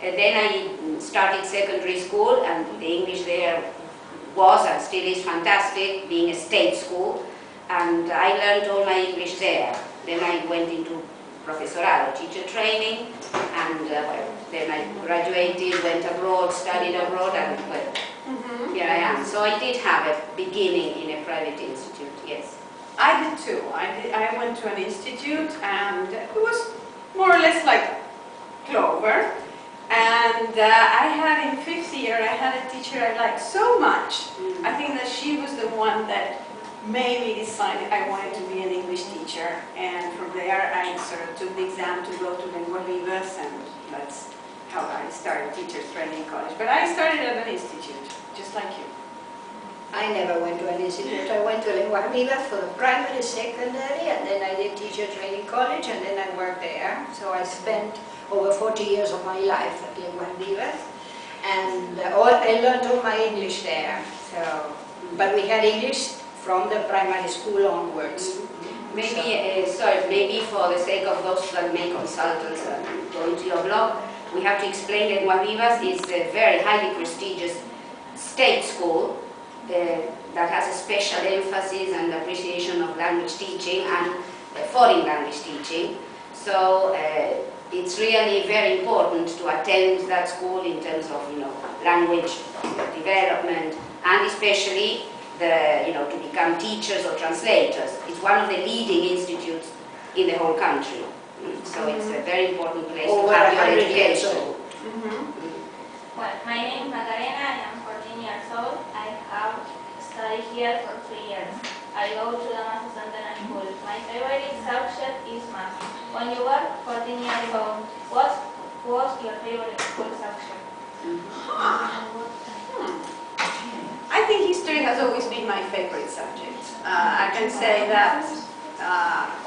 Then I started secondary school, and the English there was and still is fantastic, being a state school, and I learned all my English there. Then I went into professorado, teacher training, and well, then I graduated, went abroad, studied abroad, and well, here I am. So I did have a beginning in a private institute, yes. I did too. I went to an institute, and it was more or less like Clover. And I had in 5th year, I had a teacher I liked so much. I think that she was the one that made me decide I wanted to be an English teacher. And from there, I sort of took the exam to go to Lengua Vivas, and that's how I started teachers training college. But I started at an institute, just like you. I never went to an institute. I went to Lengua Vivas for the primary, secondary, and then I did teacher training college, and then I worked there. So I spent over 40 years of my life at Lengua Vivas, and I learned all my English there. So, but we had English from the primary school onwards. Maybe, sorry, maybe for the sake of those that may consultants go into your blog, we have to explain that Lengua Vivas is a very highly prestigious state school that has a special emphasis and appreciation of language teaching and foreign language teaching. So it's really very important to attend that school in terms of, language development, and especially to become teachers or translators. It's one of the leading institutes in the whole country. So it's a very important place to have your education. Well, my name is Macarena. I am 14 years old. I have studied here for 3 years. I go to the Math Centenary School. My favorite subject is math. When you were 14 years old, what was your favorite school subject? I think history has always been my favorite subject. I can say that,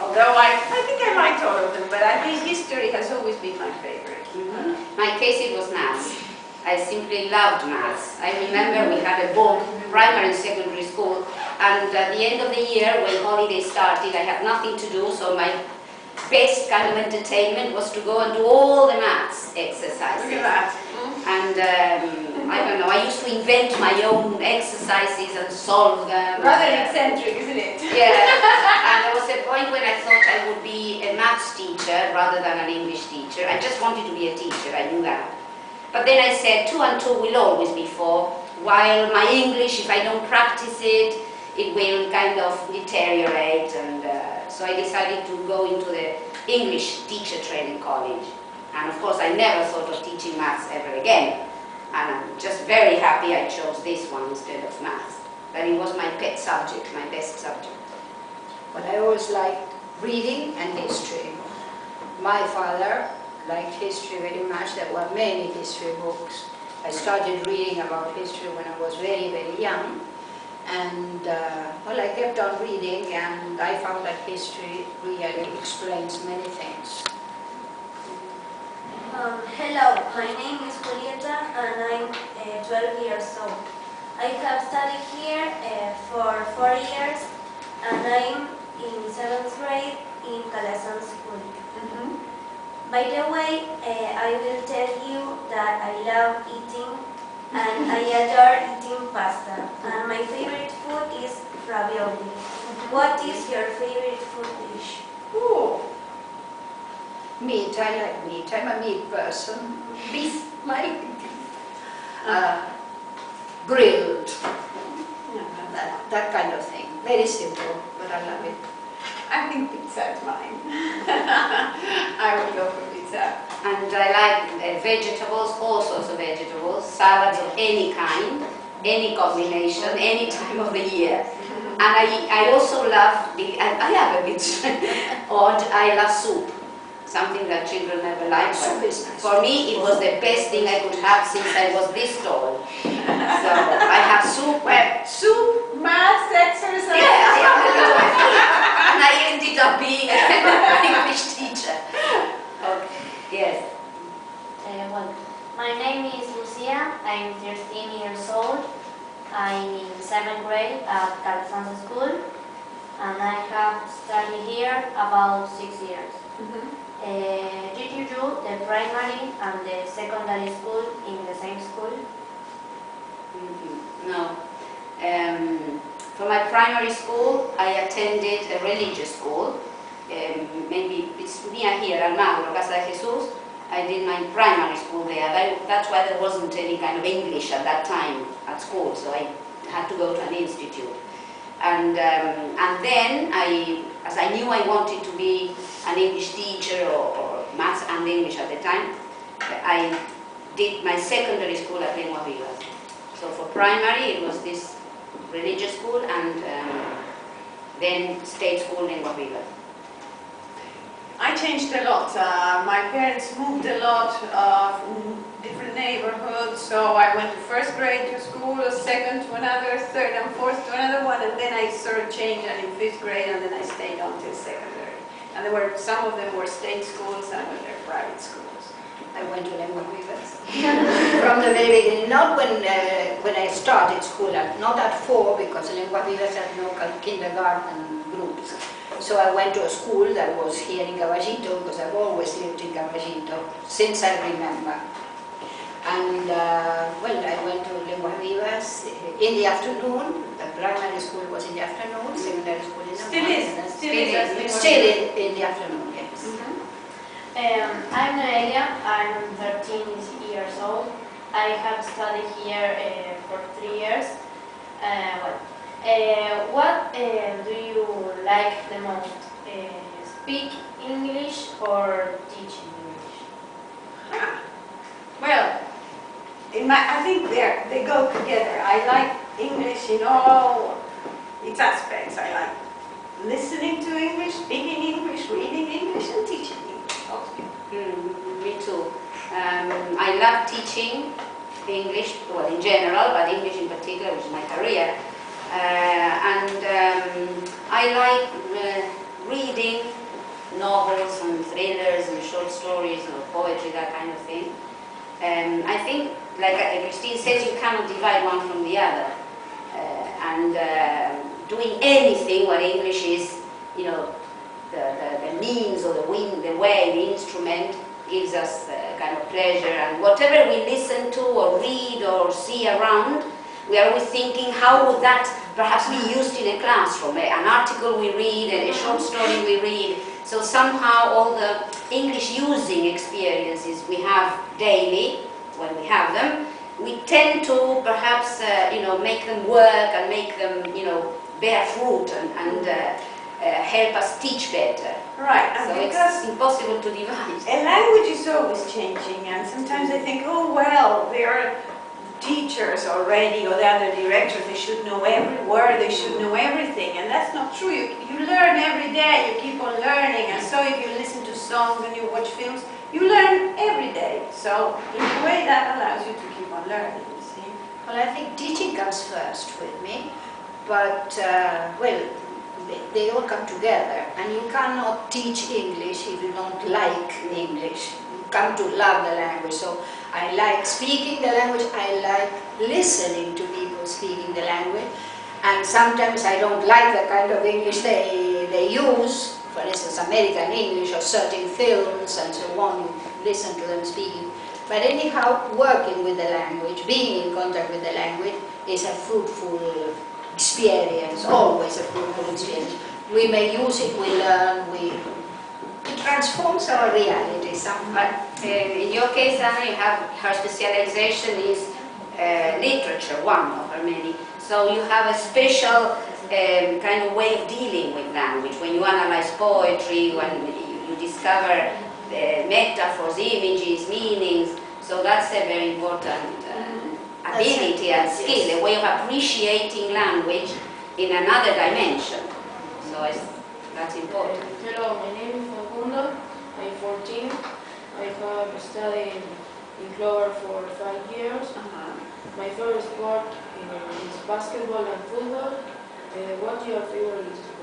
although I think I liked all of them, but I think history has always been my favorite. My case, it was maths. I simply loved maths. I remember we had a book, primary and secondary school, and at the end of the year, when holidays started, I had nothing to do, so my best kind of entertainment was to go and do all the maths exercises. Look at that. And I don't know, I used to invent my own exercises and solve them. Rather eccentric, isn't it? Yeah, and there was a point when I thought I would be a maths teacher rather than an English teacher. I just wanted to be a teacher, I knew that. But then I said 2 and 2 will always be 4, while my English, if I don't practice it, it will kind of deteriorate, and so I decided to go into the English teacher training college. And of course I never thought of teaching maths ever again. And I'm just very happy I chose this one instead of maths. But it was my pet subject, my best subject. But I always liked reading and history. My father liked history very much. There were many history books. I started reading about history when I was very, very young. And well, I kept on reading, and I found that history really explains many things. Hello, my name is Julieta, and I'm 12 years old. I have studied here for 4 years, and I'm in 7th grade in Calasan School. By the way, I will tell you that I love eating, and I adore eating pasta. And my favorite food is ravioli. What is your favorite food dish? Ooh. Meat, I like meat. I'm a meat person. Beef, like grilled. That kind of thing. Very simple, but I love it. I think pizza is mine. I would go for pizza. And I like vegetables, all sorts of vegetables, salads of any kind, any combination, any time of the year. And I also love, I have a bit odd, I love soup. Something that children never like. Soup is nice. For me, it was the best thing I could have since I was this tall. So I have soup. Well, soup, maths, exercise. Yeah, I am and I ended up being an English teacher. Okay. Yes. Well, my name is Lucia. I'm 13 years old. I'm in 7th grade at Calasan School, and I have studied here about 6 years. Did you do the primary and the secondary school in the same school? No. For my primary school, I attended a religious school. Maybe it's near here, Almagro, Casa de Jesus. I did my primary school there. That's why there wasn't any kind of English at that time at school, so I had to go to an institute. And then, as I knew I wanted to be an English teacher or maths and English at the time, I did my secondary school at Lengua Vivas. So for primary, it was this religious school and then state school Lengua Vivas. I changed a lot. My parents moved a lot, different neighborhoods, so I went to first grade to school, second to another, third and fourth to another one, and then I sort of changed and in fifth grade, and then I stayed on till secondary. And some of them were state schools, some of them were private schools. I went to Lengua Vivas from the very beginning, not when I started school, not at 4, because Lengua Vivas had no kindergarten groups. So I went to a school that was here in Caballito, because I've always lived in Caballito, since I remember. And, well, I went to Lengua Vivas in the afternoon. The primary school was in the afternoon, secondary school in the morning. Still in the afternoon, yes. I'm Noelia, I'm 13 years old. I have studied here for 3 years. What do you like the most? Speak English or teach English? Well, I think they go together. I like English in all its aspects. I like listening to English, speaking English, reading English, and teaching English. Me too. I love teaching English, well, in general, but English in particular, which is my career. I like reading novels and thrillers and short stories or poetry, that kind of thing. I think, like Christine says, you cannot divide one from the other. Doing anything where English is, you know, the means or the way, the instrument gives us kind of pleasure. And whatever we listen to or read or see around, we are always thinking, how would that perhaps be used in a classroom? An article we read, a short story we read. So somehow all the English using experiences we have daily, when we have them, we tend to perhaps make them work and make them bear fruit and help us teach better. Right, and so it's impossible to divide. A language is always changing, and sometimes I think, oh well, they are teachers already, or the other directors, they should know every word, they should know everything, and that's not true. You learn every day, you keep on learning, and so if you listen to songs and you watch films, you learn every day. So in a way that allows you to keep on learning, you see. Well, I think teaching comes first with me, but well, they all come together, and you cannot teach English if you don't like English. You come to love the language. So I like speaking the language, I like listening to people speaking the language, and sometimes I don't like the kind of English they use, for instance American English or certain films and so on, you listen to them speaking. But anyhow, working with the language, being in contact with the language is a fruitful experience, always a fruitful experience. We may use it, we learn, it transforms our reality somehow. In your case, Anna, you have her specialization is literature, one of her many. So you have a special kind of way of dealing with language. When you analyze poetry, when you discover metaphors, images, meanings. So that's a very important ability and skill, a way of appreciating language in another dimension. So that's important. Hello, my name is Facu. I'm 14. I have studied in Clover for 5 years. My favorite sport is basketball and football. What's your favorite sport?